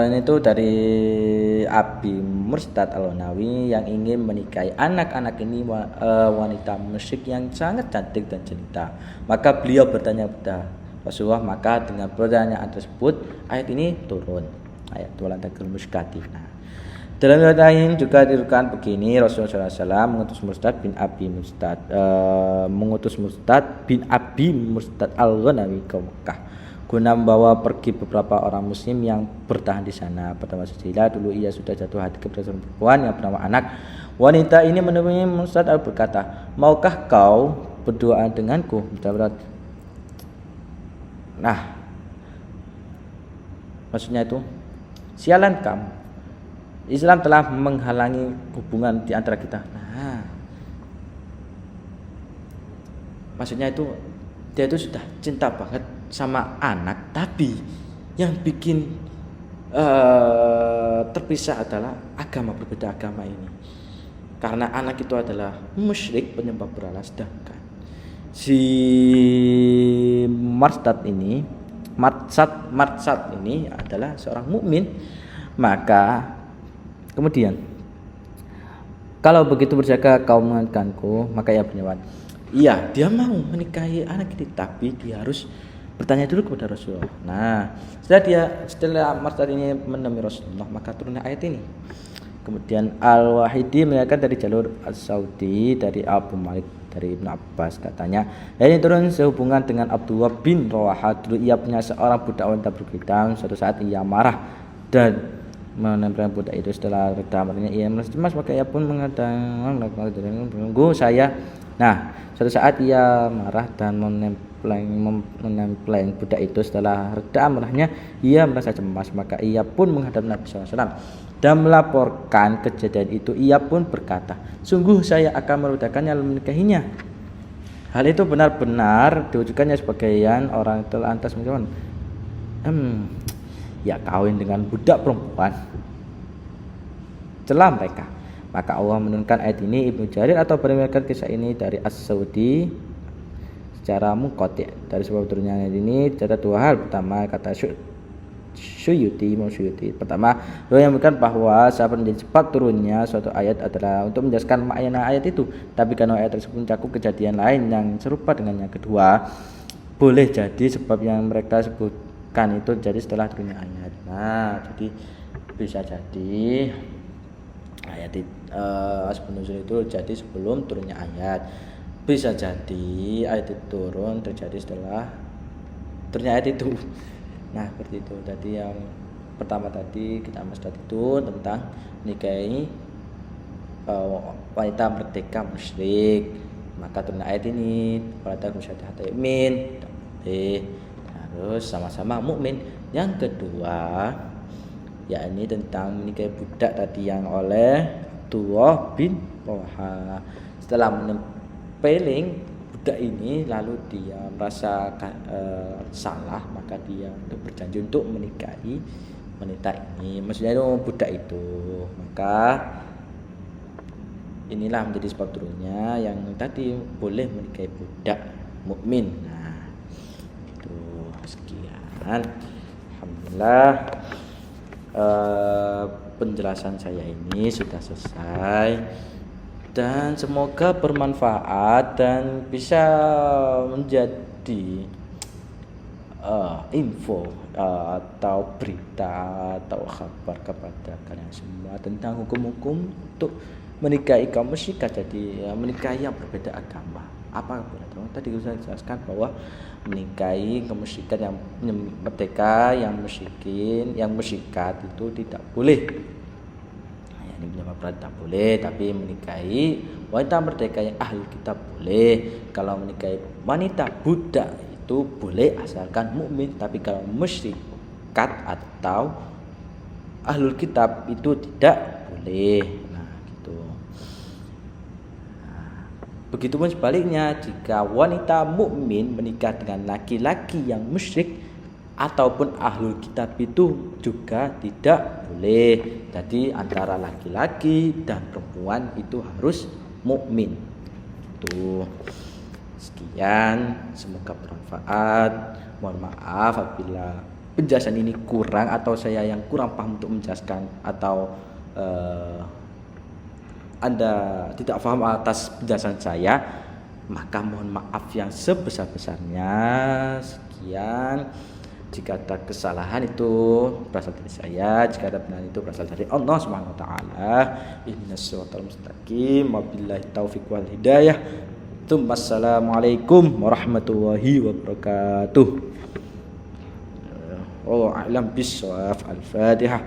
ini tuh dari Abi Murstad Al-Nawawi yang ingin menikahi anak-anak ini wanita musyrik yang sangat cantik dan jelita. Maka beliau bertanya kepada Rasulullah, maka dengan pertanyaan tersebut ayat ini turun, ayat wala takul musykati. Nah, dalam riwayat lain juga diriwayatkan begini, Rasulullah SAW mengutus Murstad bin Abi Murstad Al-Ghanawi ke Mekah guna membawa pergi beberapa orang muslim yang bertahan di sana. Pada masa jahiliyah dulu ia sudah jatuh hati kepada seorang perempuan yang bernama Anak. Wanita ini menemui Murstad berkata, "Maukah kau berdoa denganku?" Nah, maksudnya itu, sialan kamu, Islam telah menghalangi hubungan di antara kita. Nah, maksudnya itu dia itu sudah cinta banget sama Anak, tapi yang bikin terpisah adalah berbeda agama ini. Karena Anak itu adalah musyrik, penyembah berhala, sedangkan si Marsad ini adalah seorang mukmin, maka kemudian kalau begitu berjaga kau mengingatkanku, maka ia berjawab, iya dia mau menikahi anak ini, tapi dia harus bertanya dulu kepada Rasulullah. Nah, setelah Marsad ini menemui Rasulullah, maka turunnya ayat ini. Kemudian Al-Wahidi melihatkan dari jalur As-Saudi dari Abu Malik dari Ibnu Abbas, katanya ini turun sehubungan dengan Abdullah bin Rawaha. Dulu ia punya seorang budak wanita berkhitan. Suatu saat ia marah dan menempelkan budak itu. Setelah reda marahnya ia merasa cemas, maka ia pun mengatakan menunggu saya. Nah, suatu saat ia marah dan menempelkan budak itu. Setelah reda marahnya ia merasa cemas, maka ia pun menghadap Nabi SAW dan melaporkan kejadian itu. Ia pun berkata, sungguh saya akan meledakkannya lalu menikahinya. Hal itu benar-benar diwujudkannya sebagian orang telantas menjawab, ya kawin dengan budak perempuan, celah mereka. Maka Allah menurunkan ayat ini. Ibnu Jarir atau meriwayatkan kisah ini dari As-Saudi secara munqati'. Dari sebab turunnya ayat ini terdapat dua hal. Pertama, kata Suyuti. Pertama, yang bukan bahwa sahabat menjadi sebab turunnya suatu ayat adalah untuk menjelaskan makna ayat itu, tapi karena ayat tersebut mencakup kejadian lain yang serupa dengannya. Kedua, boleh jadi sebab yang mereka sebutkan itu jadi setelah turunnya ayat. Nah, jadi bisa jadi ayat asbab nuzul itu jadi sebelum turunnya ayat. Bisa jadi ayat itu turun terjadi setelah turunnya ayat itu. Nah, seperti itu. Tadi yang pertama tadi kita Marsad itu tentang nikahi wanita merdeka musyrik. Maka turun ayat ini wanita musyahadat yamin harus sama-sama mukmin. Yang kedua, yakni tentang menikahi budak tadi yang oleh Abdullah bin Rawaha. Setelah menempeling budak ini lalu dia merasa salah, maka dia berjanji untuk menikahi wanita ini, maksudnya itu budak itu. Maka inilah menjadi sebab turunnya yang tadi boleh menikahi budak mukmin. Nah, itu sekian. Alhamdulillah, penjelasan saya ini sudah selesai. Dan semoga bermanfaat dan bisa menjadi info atau berita atau kabar kepada kalian semua tentang hukum-hukum untuk menikahi kaum musyrikat. Jadi menikahi yang berbeda agama. Apa boleh tahu? Tadi saya jelaskan bahwa menikahi kaum musyrikat yang merdeka, yang musyrikin, yang musyrikat itu tidak boleh. Ini penyebab tak boleh, tapi menikahi wanita merdeka yang ahli kitab boleh. Kalau menikahi wanita budak itu boleh asalkan mukmin, tapi kalau musyrikat atau ahlul kitab itu tidak boleh. Nah, gitu. Begitupun sebaliknya, jika wanita mukmin menikah dengan laki-laki yang musyrik ataupun ahlul kitab itu juga tidak boleh. Jadi antara laki-laki dan perempuan itu harus mukmin. Tuh. Sekian, semoga bermanfaat. Mohon maaf apabila penjelasan ini kurang atau saya yang kurang paham untuk menjelaskan atau Anda tidak paham atas penjelasan saya, maka mohon maaf yang sebesar-besarnya. Sekian. Jika ada kesalahan itu berasal dari saya, jika ada benar itu berasal dari Allah Subhanahu wa taala. Ihdinas siratal mustaqim, wabillahi taufiq wal hidayah. Assalamualaikum warahmatullahi wabarakatuh. Wallahu a'lam bissawab. Al-Fatihah.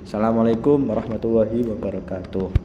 Assalamualaikum warahmatullahi wabarakatuh.